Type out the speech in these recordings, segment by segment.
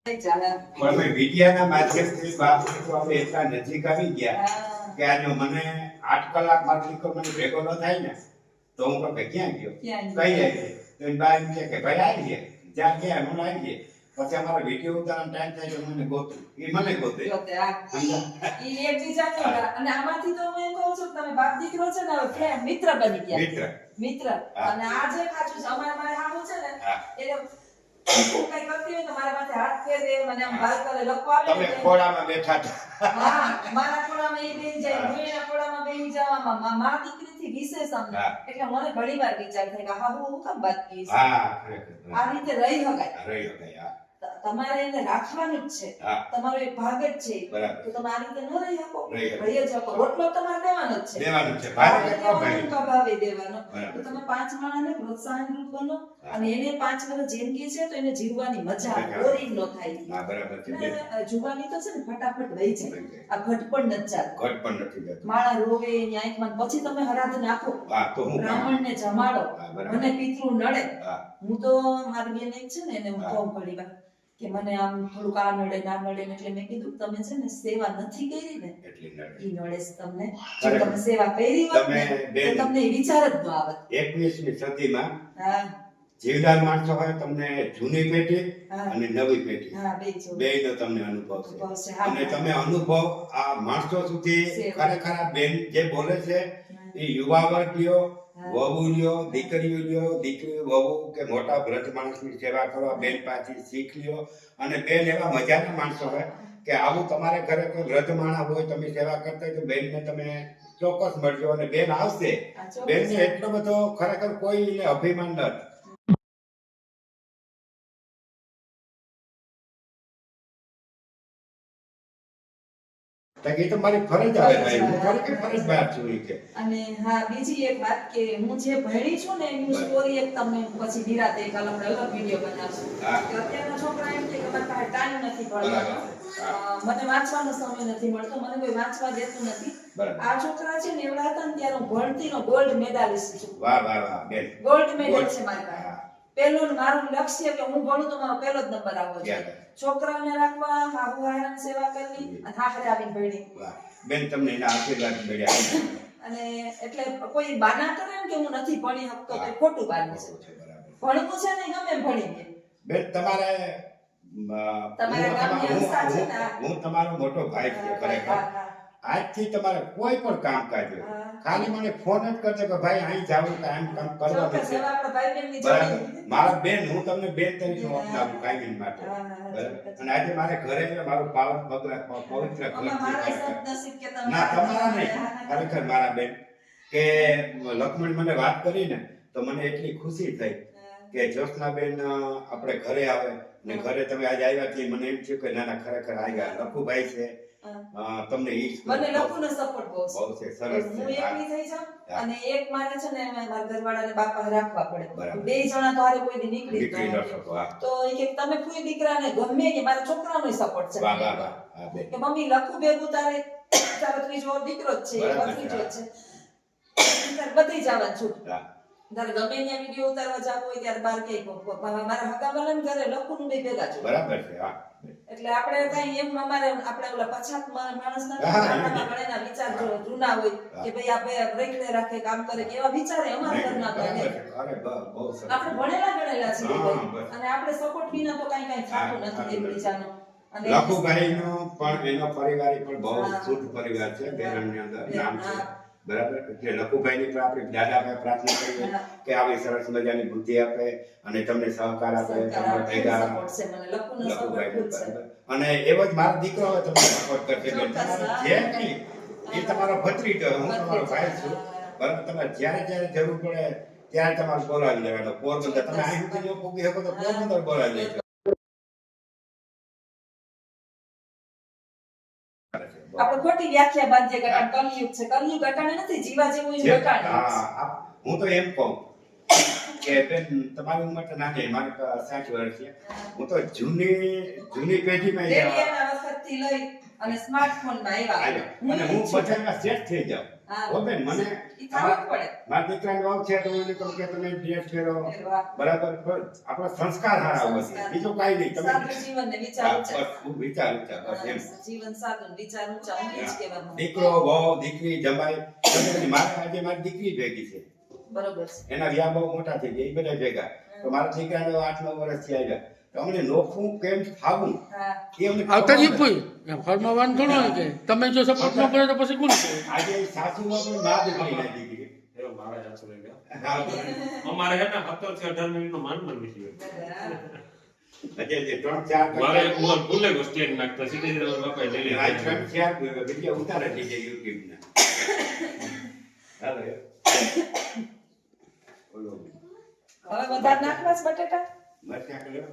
પણ મેં વિદ્યાના માધ્યમથી બાપુ તો આપણે એટલા નજીક આવી ગયા કે આ જો મને 8 કલાક મારો દીકરો મને ભેગો ન થાય ને તો હું કહું કે ક્યાં ગયો કઈ આવી તો એ બા એમ કે ભાઈ આવી ગયા જ્યાં ગયા હું આવી ગયા પછી અમારો વિડીયો ઉતારવાનો ટાઈમ થાય તો મને ગોતું એ મને ગોતે ઈ એકબીજાને અને આમાંથી તો હું એમ કહું છું કે તમે બાપ દીકરો છે ને હવે મિત્ર બની ગયા મિત્ર અને આ જે ખાચું છે અમારે મારે હાવું છે ને એટલે હું કઈ કરતી હોય તો મારા પાસે હાથ ફેરવે મને આમ બાલ કરે લખવા આવે તમે ખોડામાં બેઠા હતા હા મારા ખોડામાં એ બેહી જાય હું એના ખોડામાં બેહી જાવામાં માં દીકરીથી વિશેષ અમને એટલે મને ઘણીવાર વિચાર થાય કે હા હું કામ વાત કીશ હા ખરેખર આ રીતે રહી શકાય તમારે એને રાખવાનું જ છે તમારો એક ભાગ જ છે તો તમે આ રીતે ન રહી શકો રહી જ શકો રોટલો તમારે દેવાનો જ છે ભાવે દેવાનો તો તમે 5 માણસને પ્રોત્સાહનરૂપ બનો અને એને 5 વર્ષ જિંદગી છે તો એને જીવવાની મજા આવે બોરિંગ ન થાય બરાબર છે જુવાની તો છે ને ફટાફટ રહી જાય આ ઘટપણ નથી ચાલતું ઘટપણ નથી જતું માળા રોવે એની આંખમાં પછી તમે હરાધ નાખો તો હું બ્રાહ્મણને જમાડો મને પિતૃ નડે હું તો મારી બેન એક છે ને એને હું કહું ઘણી વાર કે મને આમ થોડુંક આ નડે ના નડે એટલે મેં કીધું તમે છે ને સેવા નથી કરી ને ઈ નડે તમને જો તમે સેવા કરી હોત ને તો તમને વિચાર જ ન આવત 21મી સદીમાં જીવદાર માણસો હોય તમને જૂની પેઢી અને નવી પેઢી બેયનો તમને અનુભવ છે અને તમે અનુભવ આ માણસો સુધી ખરેખર આ બેન જે બોલે છે એ યુવા વર્ગ લ્યો વહુ લ્યો દીકરીઓ લ્યો દીકરીઓ વહુ કે મોટા વૃદ્ધ માણસની સેવા કરવા બેન પાસેથી શીખ લ્યો અને બેન એવા મજાના માણસો હોય કે આવું તમારે ઘરે કોઈ વૃદ્ધ માણસ હોય તમે સેવા કરતા હોય તો બેનને તમે ચોક્કસ મળજો અને બેન આવશે બેનને એટલો બધો ખરેખર કોઈને અભિમાન નથી તાકી તો મારી ફરજ આવે ભાઈ હું થોડી કે ફરજ બહાર છું કે અને હા બીજી એક વાત કે હું જે ભણી છું ને એની સ્ટોરી એક તમને પછી નિરાતે એક અલગ વિડિયો બનાવશું કે અત્યારના છોકરા એમ કે મારા પાસે ટાઈમ નથી ભણવાનો મને વાંચવાનો સમય નથી મળતો મને કોઈ વાંચવા દેતું નથી આ છોકરા છે ને એવડા હતા ને ત્યારે હું ભણતીનો ગોલ્ડ મેડાલિસ્ટ છું વાહ વાહ વાહ બેન ગોલ્ડ મેડલ છે મારી પાસે પહેલું મારું લક્ષ્ય કે હું ભણું તો મારો પહેલો જ નંબર આવવો જોઈએ છોકરાઓને રાખવા હાહુ હારાની સેવા કરવી અને હાહરે આવીને ભણી બેન તમને એના આશીર્વાદ મળ્યા અને એટલે કોઈ બાના કરે ને કે હું નથી ભણી શકતો તો ખોટું બાનું છે ભણવું છે ને ગમે ભણી લે બેન હું તમારો મોટો ભાઈ છું ખરેખર આજથી તમારે કોઈ પણ કામ કાજ ખાલી મને ફોન જ કરજો કે ભાઈ અહીં જાવું તો આમ કામ કરવાનું છે મારા બેન હું તમને બેન તરીકે અપનાવું કાયમી માટે અને આજે મારે ઘરે મારું પાવન ભગવાન પવિત્ર ના તમારા નહીં ખરેખર મારા બેન કે લક્ષ્મણ મને વાત કરી ને તો મને એટલી ખુશી થઈ કે જ્યોત્સનાબેન આપણે ઘરે આવે ને ઘરે તમે આજે આવ્યા કે મને એમ થયું કે ના ના ખરેખર આવ્યા લખુભાઈ છે તમને મને લખુનો સપોર્ટ બહુ છે સરસ હું એકલી થઈ જાઉં અને એક મારે છે ને મારા ઘરવાળાને બાપા રાખવા પડે બે જણા તો હારે કોઈ દી નીકળી ન શકો તો કે તમે કોઈ દીકરાને ગમે કે મારા છોકરાનો સપોર્ટ છે વાહ વાહ વાહ કે મમ્મી લખું ભેગું તારો ત્રીજો દીકરો જ છે ભત્રીજો જ છે તાર બધી જવાનું છૂટ તારે ગમે ત્યાં વિડિયો ઉતારવા જાવ હોય ત્યારે બાર કે મારા હગાવાલાને ઘરે લખું બે ભેગા છો બરાબર છે હા એટલે આપણે કઈ એમ અમારે આપણે ઓલા પછાત માણસ ના ગણેના વિચાર જો જૂના હોય કે ભાઈ આપણે રેખડે રાખે કામ કરે કે એવા વિચારે અમારા ઘરના કરે આપણે ભણેલા ગણેલા છીએ અને આપણે સપોર્ટ વિના તો કઈ થતું નથી એકબીજાનો અને લખુભાઈનો પણ એનો પરિવાર પણ બહુ શુદ્ધ પરિવાર છે બેરણની અંદર નામ છે બરાબર એટલે લખુભાઈની પણ આપણે દાદાભાઈ પ્રાર્થના કરીએ કે આવી સરસ મજાની બુદ્ધિ આપે અને તમને સહકાર આપે તમને ભેગા અને એવો જ મારો દીકરો હવે તમને સપોર્ટ કરશે જે કંઈ એ તમારો ભત્રીજો હું તમારો ભાઈ છું બરાબર તમારે જ્યારે જ્યારે જરૂર પડે ત્યારે તમારે બોલાવી લેવાનો પોરબંદર તમે અહીં સુધી ન પૂગી શકો તો પોરબંદર બોલાવી લેજો આપણે ખોટી વ્યાખ્યા બાંધીએ કે કલયુગ છે કલયુગ અટાણે નથી જીવા જેવું એ અટાણે હું તો એમ કહું કે બેન તમારી ઉંમર તો નાની મારે 60 વર્ષ છે હું તો જૂની પેઢીમાં રેડિયાના વખતથી લઈ અને સ્માર્ટફોનમાં આવ્યા અને હું બધામાં સેટ થઈ જાઉં હા. હો બેન, મને ઈ થવું જ પડે. મારા દીકરાની વાવ છે તો હું એને કહું કે તમે ડ્રેસ પહેરો, એ વાહ. બરાબર, પણ આપણો સંસ્કાર હારા હોવા જોઈએ. બીજું કાંઈ નહીં. તમે સાદું જીવન ને વિચાર હા, ઊંચા. બસ હું વિચારું છું, બસ એમ. જીવન સાદું ને વિચાર ઊંચા. હું ઈ જ કહેવાનું. દીકરો, વહુ, દીકરી, જમાઈ, તમે મારે આજે મારી દીકરી ભેગી છે. બરોબર છે. એના વ્યાહ બહુ મોટા થઈ ગયા, એ બધા ભેગા. તો મારા દીકરાને 8-9 વર્ષથી આવ્યા. તો અમને નોખું કેમ ખાવું હા. એ અમને આવતા ખબર જ પૂછ ફળમાં વાંધો થોડો હોય કે તમે જો સપોર્ટ ન કરે તો પછી કોણ કરે? આજે સાસુમાં પણ ના દીકરી ના દીકરી. એવું મારે સાચું લઈ ગયા. હા. અમારે હે ને 17 થી 18 મિનિટનો માંડ વિષય હોય. આજે જે 3-4 મારે એક ઉંમર ભૂલે ગયો સ્ટેન્ડ નાખતા સીધી રીતે મારા બાપાએ લઈ લીધી. આ 3-4 વિડિયો ઉતારે છે YouTube ના. હાલો. બોલો. હવે વધારે નાખવા છે બટેટા? મરચાં કર્યો.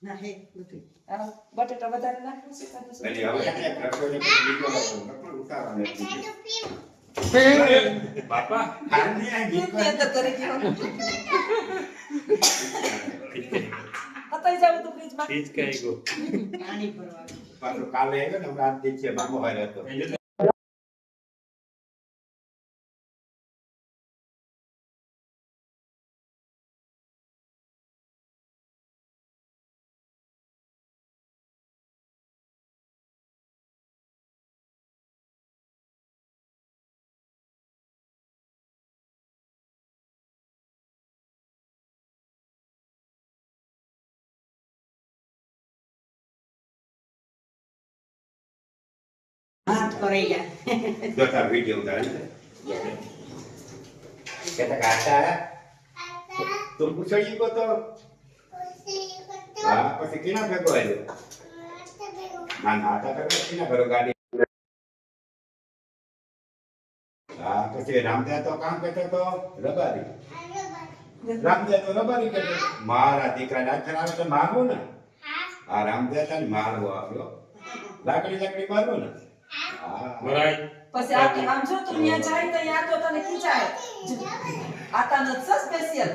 હા, બટેટા વધારે નાખવા છે કાં તો શું? ભલે હવે એક રસોઈને પછી બીજો નકર ઉતારવાનો જ નથી. બાપા આની આ ફ્રીજની દીકરી અંદર કરી ગયો. હતાઈ જાવ તો ફ્રીજમાં. ઠીક કઈ ગયો. પાછો કાલે આવ્યો ને હમણાં આ દિવસે મામો હારે હતો. હાથ કરી જા જો તાર વિડિયો ઉતારે કહેતા કાકા તું પૂછડી કો તો હા પછી કેના ભેગો આવ્યો ના ના આટા કરે કેના ઘરો ગાડી હા પછી રામદેવ તો કામ કરતો તો રબારી રામદેવ તો રબારી કરતો મારા દીકરાને આખર આવે તો મારવો ને હા રામદેવ તને મારવો આવ્યો લાકડી મારવો ને હા મરાય પછી આમ જો તું ત્યાં જાય તો યાર તો તને ખીચાય. આતા નથી સ્પેશિયલ.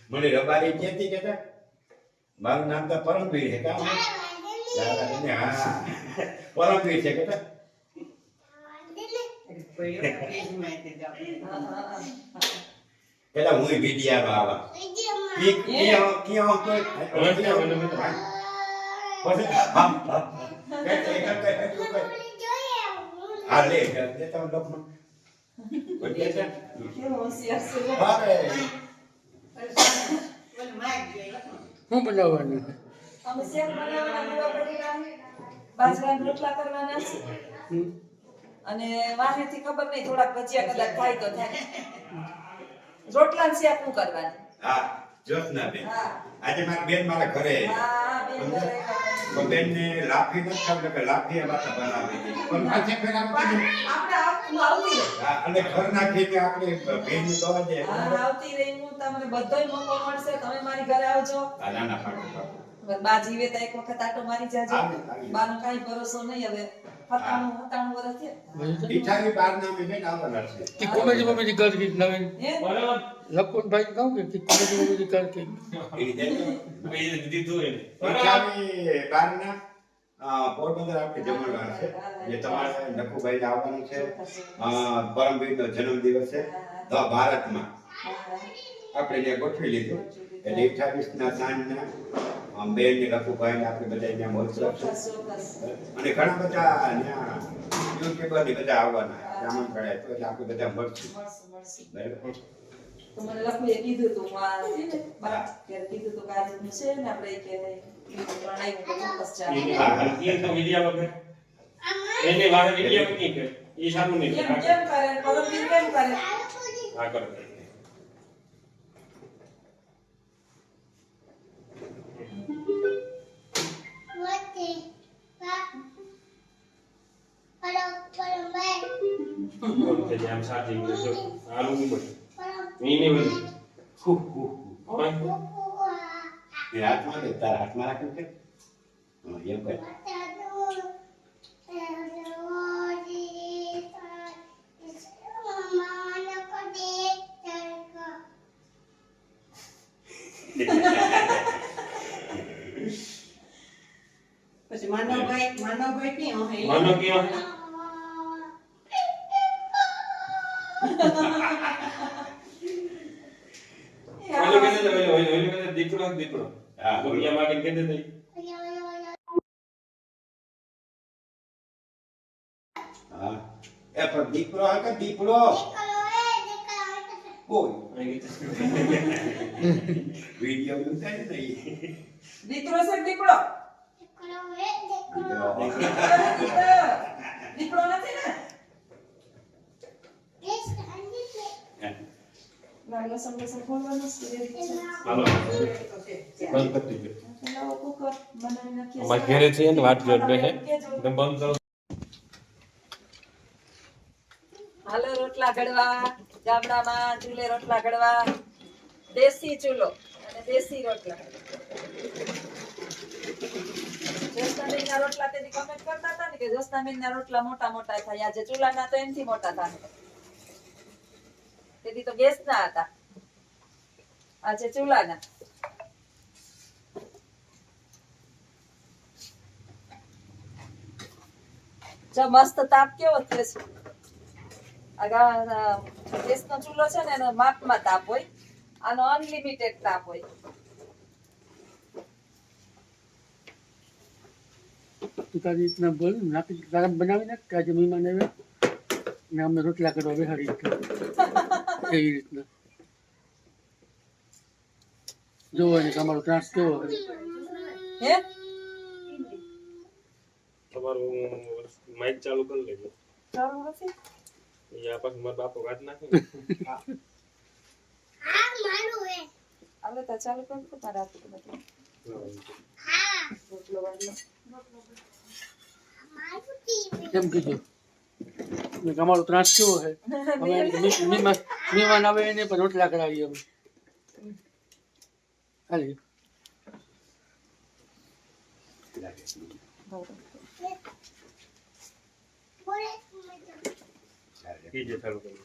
મને રબારી કહેતી કે મારું નામ તો પરમવીર છે કા દાદા તને હા પરમવીર છે કે પેલા હું વિડિયા આવા ક્યાં હા લે દેતા લોકમાં કેવો હોશિયાર છે. અરે શું બનાવવાનું? અમે શેક બનાવવાના, મૂળા બટેટા, બાજરાના રોટલા કરવાના છે. અને વાહેથી ખબર નહીં થોડાક ભજીયા કદાચ થાય તો થાય. રોટલા ને શેક હું કરવાની. હા જોશના બેન હા. આજે મારી બેન મારા ઘરે હા, બેન કરે. તો બેન ને લાફી નથી ખાવી કે લાફી એ વાત બનાવી દીધી પણ પાછે ફેર આપણે આપણે આવતી રહે. હા, અને ઘરના ખેતી આપણે બેન ની દવા દે હા, આવતી રહી હું તમને બધોય મોકો મળશે. તમે મારી ઘરે આવજો. નાના પાટો બા જીવે તો એક વખત આટો મારી જાજો. આવી. બાનો કાંઈ ભરોસો નહીં હવે. 97 વર્ષ થયા. ઈઠાવી બાર ના મે બેન આવવાના છે કે કોમેડી મમ્મી કર કે નવીન હે? બરાબર લખન ભાઈ કહું કે કોમેડી મમ્મી કર કે એની દેતો મેં દીધું એને ઈઠાવી બાર ના પોરબંદર આપણે જમણવાર છે જે તમારે નકુભાઈ ને આવવાનું છે પરમવીર નો જન્મદિવસ છે તો ભારતમાં આપણે ત્યાં ગોઠવી લીધું એટલે 28 ના સાંજના બેન ને નકુભાઈ ને આપણે બધા ત્યાં મળશું ચોક્કસ, ચોક્કસ. અને ઘણા બધા ત્યાં યુટ્યુબર ને બધા આવવાના બ્રાહ્મણ કળાય તો એટલે આપણે બધા મળશું મળશું, મળશું. બરાબર તો મને લખુએ કીધું તું હું આ છે ને બાપ ત્યારે કીધું તું કે આ રીતનું છે ને આપણે કે પ્રણાય હું તો ચોક્કસ ચાલે. એ તો વિડિયા વગર એને વારે વિડિયા નહીં કે એ સારું નહીં કેમ કેમ કરે પરમવીર કેમ કરે? આ કરો બોલ કે આમ સાજી ગયો આલુ ની બોલ મીની બોલ ઓય એ હાથમાં લે તારા હાથમાં રાખ્યું છે એમ કર પછી માનવભાઈ ક્યાં હે? માનો કે દીકરો જ દીકરો. હા, દુનિયા માંગીને કહી દે તઈ. હા એ પણ દીકરો હે કે દીકરો કોઈ વિડિયો ઉતારી દઈ દીકરો છે કે દીકરો દીકરો નથી ને લાલો સંદેશ ખોલવાનો છે હાલો. ઓકે બંધ કરી દેજો. લાવો કુકર બનાવી નાખીએ અમારા ઘરે છે ને વાત જોડ બે છે. તમે બંધ કરો. હાલો રોટલા ઘડવા ગામડામાં ચૂલે રોટલા ઘડવા દેશી ચૂલો અને દેશી રોટલા જોસ્તાબેનના રોટલા તેથી કમેન્ટ કરતા હતા ને કે જોસ્તાબેનના રોટલા મોટા મોટા થાય આજે ચૂલાના તો એમથી મોટા થાય તેથી તો ગેસના હતા આજે ચૂલાના જો મસ્ત તાપ કેવો થયો છે ગેસનો ચૂલો છે ને એનો માપમાં તાપ હોય આનો અનલિમિટેડ તાપ હોય તું તારી રીતના બોલ નાખી ગરમ બનાવી નાખ કે આજે મહેમાન આવ્યા ને અમે રોટલા કરવા બેહાડી દીધા એવી રીતના જોવો ને તમારો ત્રાસ કેવો હોય હે તમારું માઇક ચાલુ કરી લેજો. ચાલુ નથી યા પછી મારા બાપો વાત નાખે. આલે તો ચાલુ કર તો તારા હાથ નથી રોટલો વાળો કેમ કીધું ને તમારો ત્રાસ કેવો છે અમે મહેમાન આવે એને પણ રોટલા કરાવીએ અમે ખાલી કીજે ચાલુ કરી.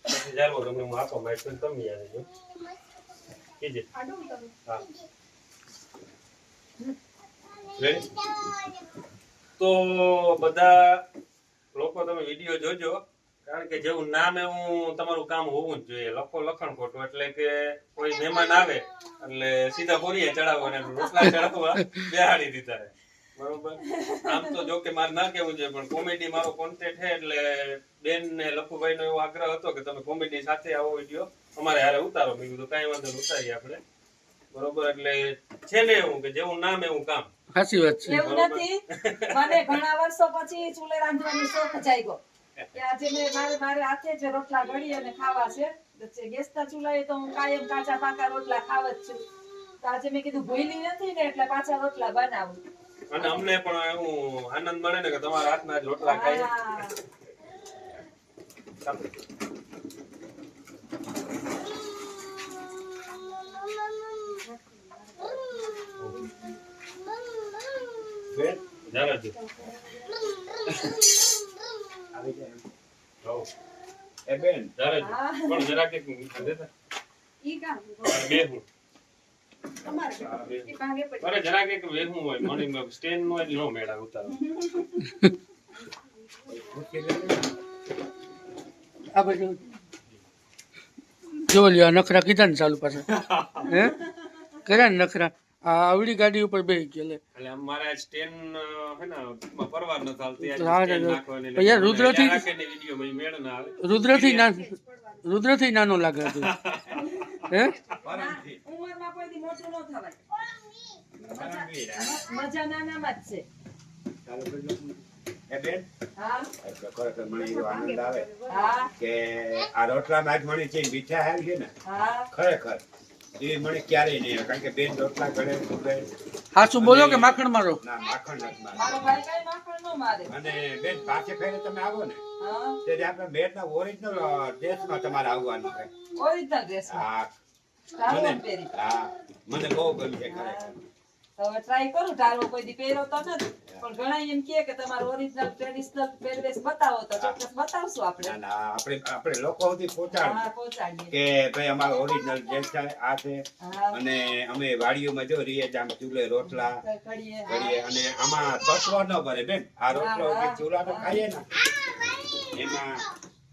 પછી જાળવો તમને હું આપો માઇક તો તમે યાદ રહેજો. કીજે. હા. Ready? તો બધા લોકો તમે વિડીયો જોજો કારણ કે જેવું નામ એવું તમારું કામ હોવું જ જોઈએ. લખો લખણ ખોટું એટલે કે કોઈ મહેમાન આવે એટલે સીધા બોરીએ ચડાવો અને રોટલા ચડાવવા બેહાડી દીધા રહે. બરોબર. આમ તો જો કે મારે ના કેવું જોઈએ પણ કોમેડી મારો કોન્ટેન્ટ છે એટલે બેન ને લખુભાઈ નો એવો આગ્રહ હતો કે તમે કોમેડી સાથે આવો વિડીયો અમારે હારે ઉતારો. મેં કીધું કાંઈ વાંધો નહીં ઉતારીએ આપણે. બરોબર એટલે છે ને એવું કે જેવું નામ એવું કામ. સાચી વાત છે એવું નથી મને ઘણા વર્ષો પછી ચૂલે રાંધવાનો શોખ જાગ્યો કે આજે મારે હાથે જ રોટલા ઘડી અને ખાવા છે ગેસના ચૂલાએ તો હું કાયમ કાચા પાકા રોટલા ખાવ જ છું તો આજે મેં કીધું ભૂલી નથી ને એટલે પાછા રોટલા બનાવું અને અમને પણ એવું આનંદ મળે ને કે તમારા હાથના જ રોટલા ખાઈએ. બેન જાણજો. આવી જાય હોવ. એ બેન જાણજો. પણ જરાક એક દેતા. બે હું. અરે જરાક એક વેહું હોય મોર્નિંગ સ્ટેન્ડ નો જ નો મેળા ઉતારો. આ બધું જો લ્યો નખરા કીધા ને ચાલુ પાછા હે કર્યા ને નખરા આ આવડી ગાડી ઉપર બેસી ગયો લે એટલે અમારે સ્ટેન્ડ હે ને પરવાર ન ચાલતી હા, સ્ટેન્ડ નાખવાની પણ યાર રુદ્રથી રાખેને વિડિયો માં મેળ ના આવે. રુદ્રથી નાનો લાગે છે હે ઉંમરમાં કોઈ દી મોટું ન થવાય મજા નાનામાં જ છે ચાલો કરજો. એ બેન હા એટલે ખરેખર મને એવો આનંદ આવે હા કે આ રોટલામાં આજ મને જે મીઠા આવી છે ને હા ખરેખર એ મને ક્યારેય નહીં આવે. કારણ કે બેન રોટલા ઘડે ઉભે હાચું બોલો કે માખણ મારો ના માખણ નથી મારો મારતો. ભાઈ કઈ માખણ ન મારે અને બેન પાછે ફેરે તમે આવો ને હા ત્યારે આપણે બેનના ઓરિજિનલ ડ્રેસમાં તમારે આવવાનું છે. ઓરિજિનલ ડ્રેસ હા ટાળો મને પહેરી હા મને બહુ ગમે છે ખરેખર. તો હવે ટ્રાય કરું ટાળો કોઈ દી પહેર્યો તો નથી પણ ઘણા એમ કહે કે તમારો ઓરિજિનલ ટ્રેડિશનલ પહેરવેશ બતાવો તો ચોક્કસ બતાવશું આપણે ના ના આપણે લોકો સુધી પહોંચાડવું હા પહોંચાડીએ કે ભાઈ અમારો ઓરિજિનલ ડ્રેસ છે આ છે હા અને અમે વાડીઓમાં જો રહીએ છીએ આમ ચૂલે રોટલા કરીએ કરીએ અને આમાં તત્વ ન ભરે બેન. આ રોટલો હા, જે હા. ચૂલાનો ખાઈએ ને એમાં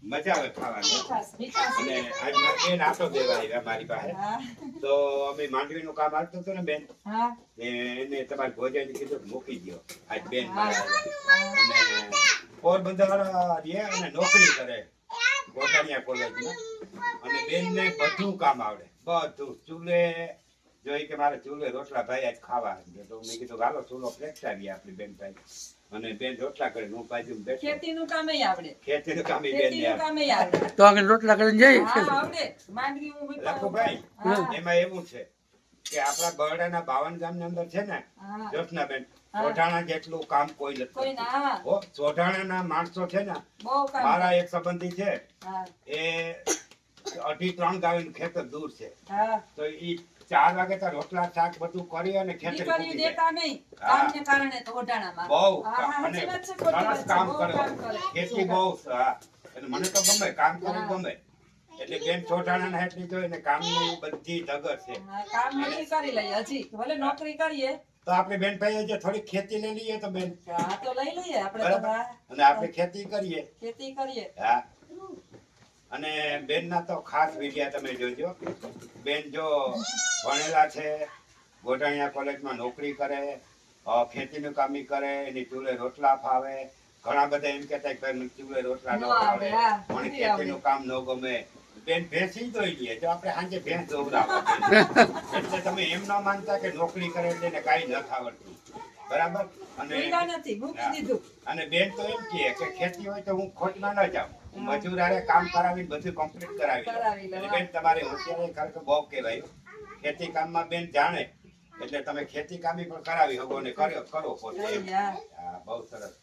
મજા આવે ખાવાની મીઠાશ, મીઠાશ. અને આજ મારા બેન આટો દેવા આવ્યા મારી પાસે હા, તો અમે માંડવીનું કામ આવતું હતું ને બેન હા, એને તમારે ભોજન કીધું કે મૂકી દો આજ બેન હા. મારા આવ્યા. અને પોરબંદર રહે અને નોકરી કરે ગોટાણીયા કોલેજમાં અને બેનને બધું કામ આવડે બધું ચૂલે જોઈ કે મારે ચૂલે રોટલા ભાઈ આજ ખાવા છે. તો મેં કીધું હાલો ચૂલો પ્રગટાવીએ આપણી બેન ભાઈ અને બેન રોટલા કરે હું બાજુ બેઠો ખેતીનું કામેય આવડે. ખેતીનું કામ ઈ બેન ખેતીનું કામેય આવડે. તો આગળ રોટલા કરીને જઈએ હા, આવડે. માંડવી હું મીઠા- લખુભાઈ હા, એમાં એવું છે કે આપણા બરડાના 52 ગામની અંદર છે ને હા. જોશનાબેન હા. ચોઢાણા જેટલું કામ કોઈ નથી કોઈ કરતું. ના, હા, હો, ચોઢાણાના માણસો છે ને બહુ કામ. મારા એક સંબંધી છે હા, એ 2.5-3 ગામનું ખેતર દૂર છે હા. તો ઈ 4 વાગે તો રોટલા શાક બધું કરી અને ખેતર દીકરીઓ પૂકી જાય. દેતા નહીં. હા. કામને કારણે તો ઓઢાણામાં. બહુ હા, હા, અને સાચી વાત છે, ખોટી વાત સરસ છે. કામ બહુ કરે કામ કરે. ખેતી બહુ હા. એટલે મને તો ગમે કામ કરે હા. ગમે એટલે બેન ચોઢાણાના હેઠી તો એને કામની બધી ધગર છે. હા, કામ નથી કરી લઈએ હજી. ભલે નોકરી કરીએ. તો આપણે બેન ભાઈએ જે થોડી ખેતી લઈ લઈએ તો બેન હા, તો લઈ લઈએ આપણે તો. બરાબર. હા, અને આપણે ખેતી કરીએ ખેતી કરીએ. હા અને બેનના તો ખાસ વિડિયા તમે જોજો બેન જો ભણેલા છે ગોટાણીયા કોલેજમાં નોકરી કરે ખેતીનું કામી કરે એની ચૂલે રોટલા ફાવે ઘણા બધા એમ કહેતા કે ભાઈ ચૂલે રોટલા ન ન ફાવે આવે, હા. મને નથી આવડે. ખેતીનું કામ ન ગમે બેન ભેંસી દોઈ લે જો આપણે સાંજે ભેંસ દોવડાવવા એટલે તમે એમ ન માનતા કે નોકરી કરે એટલે એને કાંઈ નથી આવડતું બરાબર અને ભૂલ્યા નથી, મૂકી દીધું. અને બેન તો એમ કહે કે ખેતી હોય તો હું ખોટમાં ન જાઉં હું મજૂર હારે કામ કરાવીને બધું કમ્પ્લીટ કરાવી લઉં. કરાવી લઉં, એટલે બેન તમારે હોશિયારી ખરેખર બહુ કહેવાય ખેતી કામમાં બેન જાણે એટલે તમે ખેતી કામી પણ કરાવી શકો ને કરો પોતે એમ. લઈ જા. હા બહુ સરસ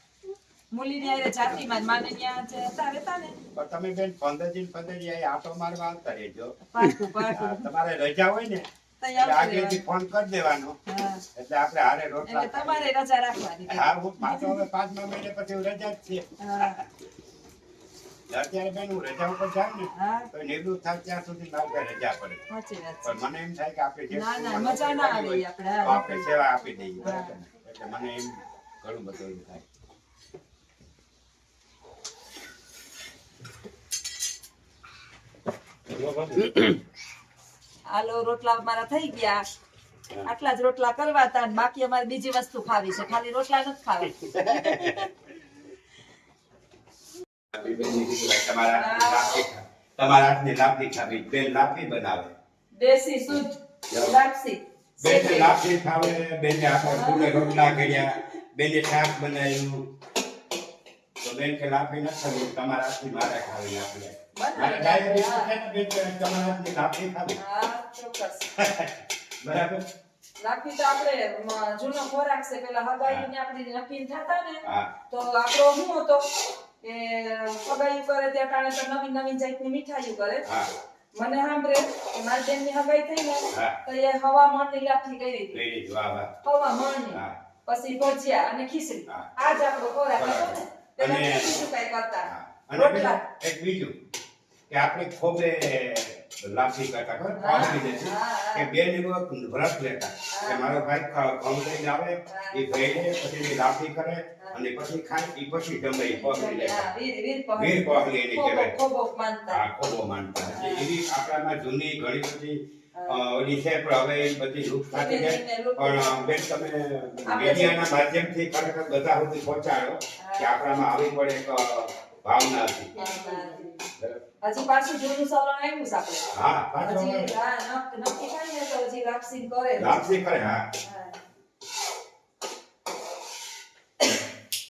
મૂલીની હારે જાતિમાં જ માને ત્યાં જે હતા રહેતા ને. પણ તમે બેન 15 દી અહીં આટો મારવા આવતા રહેજો પાકું, હા, પાકું. તમારે રજા હોય ને તઈ એટલે આવતું આગળથી ફોન કરી દેવાનો રહેવાનું. હા. એટલે આપણે હારે રોટલા એટલે તમારે રજા રાખવાની. હા હું પાછો હવે 5મા મહિને પછી રજા જ છે હા, અત્યારે બેન હું રજા ઉપર જાઉં ને હા, તો નિવૃત્ત થાય ત્યાં સુધી મારે રજા પડે સાચી વાત છે. પણ મને એમ થાય કે આપણે જે ના, ના, મજા ના આવે હોય, આપણે. તો આપણે સેવા આપી દઈએ બરાબર ને? એટલે મને એમ ઘણું બધું એમ થાય હાલો, રોટલા મારા થઈ ગયા. આટલા જ રોટલા કરવા હતા અને બાકી અમારે બીજી વસ્તુ ખાવી છે, ખાલી રોટલા નથી ખાવા. તમારા હાથની લાપસી ખાવી બેન લાપસી બનાવે દેશી શુદ્ધ લાપસી. બેન લાપસી ખાવે બેન આપણે ચૂલે રોટલા કર્યા બેને શાક બનાવ્યું તો બેન કે લાપસી ન ખાવી તમારા હાથની મારે ખાવી આપણે મારે ડાયાબિટીસ છે ને બેન તમારા હાથની લાપસી ખાવી હા, ચોક્કસ. બરાબર લાપસી તો આપણે જૂનો ખોરાક છે. પેલા હગાઈને આપણી નક્કી થતા ને હા તો આપણો શું હતો કે હગાઈ કરે ત્યાં કારણે તો નવીન નવીન જાતની મીઠાઈઓ કરે. હા મને સાંભળે કે મારી બેનની હગાઈ થઈ ને હા. તો એ હવા મણની લાપસી કરી હતી. લઈ લીધું વાહ વાહ હવા મણની. હા પછી ભજીયા અને ખીચડી. હા. આ જ આપણો ખોરાક હતો ને. પેલા અને- બીજું કઈ કરતા. હા. અને રોટલા. પેલું એક બીજું કે આપણે ખોબે લાપસી કરતા ખબર હા, પાવડી દેતી હા, કે બે દિવસ વ્રત લેતા કે મારો ભાઈ ઘઉં લઈને આવે એ ભાઈને પછી એની લાપસી કરે અને પછી ખાય એ પછી જમે એ પગલી લેતા હા, વીર વીર પગલી એની કહેવાય ખોબો માનતા. આ ખોબો માનતા એટલે એવી આપણામાં જૂની ઘણી બધી ઓલી છે પણ હવે એ બધી લુપ્ત થતી જાય પણ બેન તમે મીડિયાના માધ્યમથી ખરેખર બધા સુધી પહોંચાડો કે આપણામાં આવી પણ એક ભાવના હતી બરાબર? હજી પાછું જૂનું સલણ આવ્યું છે આપણે. હા પાછો હજી નક્કી થાય ને તો હજી લાપસી કરે. લાપસી કરે હા હા.